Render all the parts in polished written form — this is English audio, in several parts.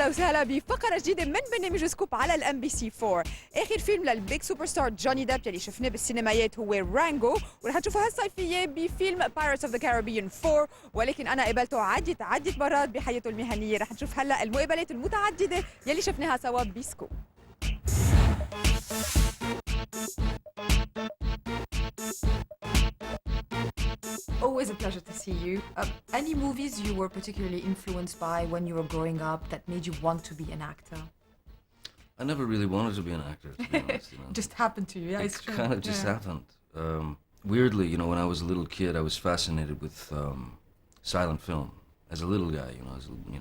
وسهلا بفقرة جديدة من برنامج سكوب على الام بي سي 4. آخر فيلم للبيك سوبر ستار جوني ديب يلي شفناه بالسينمايات هو رانجو، ورح نشوفه هالصيفية بفيلم Pirates of the Caribbean 4، ولكن أنا قابلته عدة مرات بحياته المهنية. رح نشوف هلا المقابلات المتعددة يلي شفناها سوا بسكوب. Always a pleasure to see you. Any movies you were particularly influenced by when you were growing up that made you want to be an actor? I never really wanted to be an actor, to be honest. You know? Just happened to you, yeah, it's It true. kind of just happened. Weirdly, you know, when I was a little kid, I was fascinated with silent film. As a little guy, I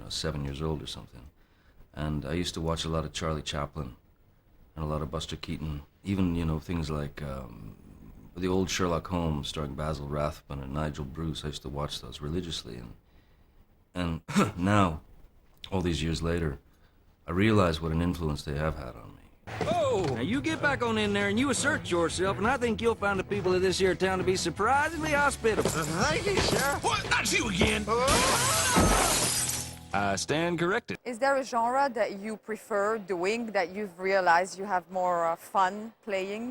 was 7 years old or something. And I used to watch a lot of Charlie Chaplin and a lot of Buster Keaton. Even, things like the old Sherlock Holmes starring Basil Rathbone and Nigel Bruce. I used to watch those religiously. And now, all these years later, I realize what an influence they have had on me. Oh! Now you get back on in there and you assert yourself, and I think you'll find the people of this here town to be surprisingly hospitable. Thank you, sir. What? That's you again! I stand corrected. Is there a genre that you prefer doing that you've realized you have more fun playing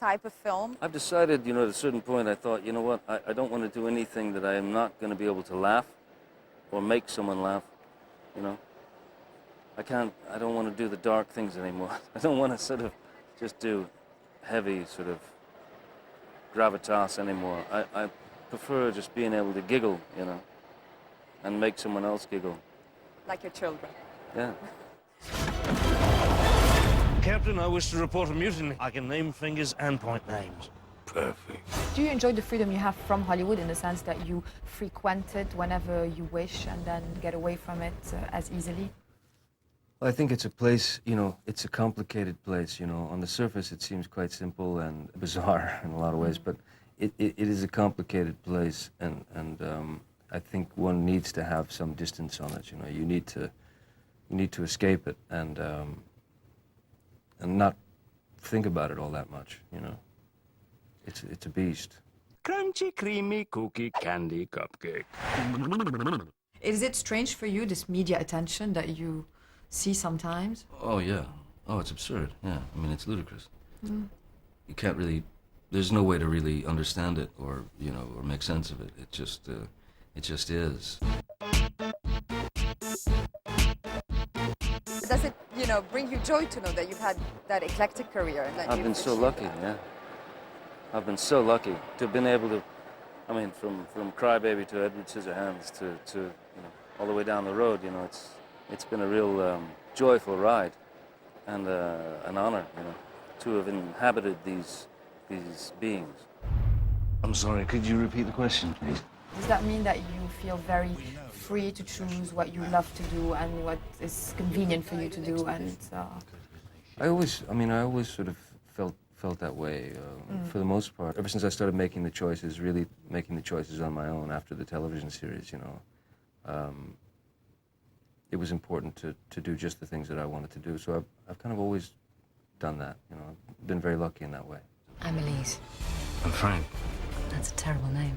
type of film? I've decided, at a certain point, I thought, you know what, I don't want to do anything that I am not going to be able to laugh or make someone laugh, I don't want to do the dark things anymore. I don't want to sort of just do heavy sort of gravitas anymore. I prefer just being able to giggle, and make someone else giggle. Like your children? Yeah. Captain, I wish to report a mutiny. I can name fingers and point names. Perfect. Do you enjoy the freedom you have from Hollywood in the sense that you frequent it whenever you wish and then get away from it as easily? Well, I think it's a place, it's a complicated place, On the surface, it seems quite simple and bizarre in a lot of ways, but it is a complicated place, and I think one needs to have some distance on it, You need to escape it and not think about it all that much, It's a beast. Crunchy, creamy, cookie, candy, cupcake. Is it strange for you, this media attention that you see sometimes? Oh, yeah. Oh, it's absurd, yeah. I mean, it's ludicrous. You can't really, there's no way to really understand it or, or make sense of it. It just is. Does it, bring you joy to know that you've had that eclectic career? And that I've been so lucky, yeah. I've been so lucky to have been able to, from Crybaby to Edward Scissorhands to all the way down the road, it's been a real joyful ride and an honor, to have inhabited these beings. I'm sorry, could you repeat the question, please? Does that mean that you feel very free to choose what you love to do and what is convenient for you to do? And I always sort of felt that way for the most part. Ever since I started making the choices, really making the choices on my own after the television series, it was important to do just the things that I wanted to do. So I've kind of always done that, I've been very lucky in that way. I'm Elise. I'm Frank. That's a terrible name.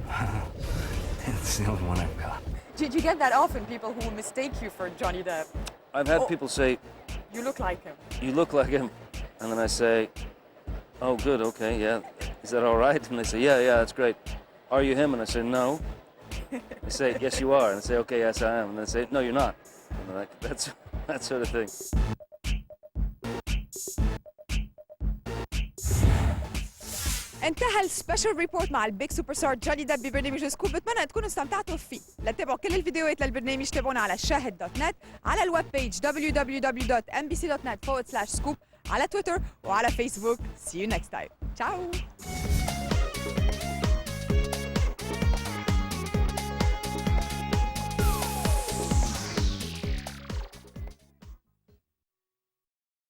It's the only one I've got. Did you get that often, people who mistake you for Johnny Depp? I've had people say, You look like him. you look like him, and then I say, oh, good, okay, yeah, is that all right? And they say, yeah, that's great. Are you him? And I say, no. They say, yes, you are. And I say, okay, yes, I am. And they say, no, you're not. And that's that sort of thing. انتهى السبيشال ريبورت مع البيك سوبر ستار جوني ديب ببرنامج سكوب. بتمنى تكونوا استمتعتوا فيه. لتتابعوا كل الفيديوهات للبرنامج تابعونا على الشاهد.net، على الويب بيج www.mbc.net/scoop، على تويتر وعلى فيسبوك. See you next time. Ciao.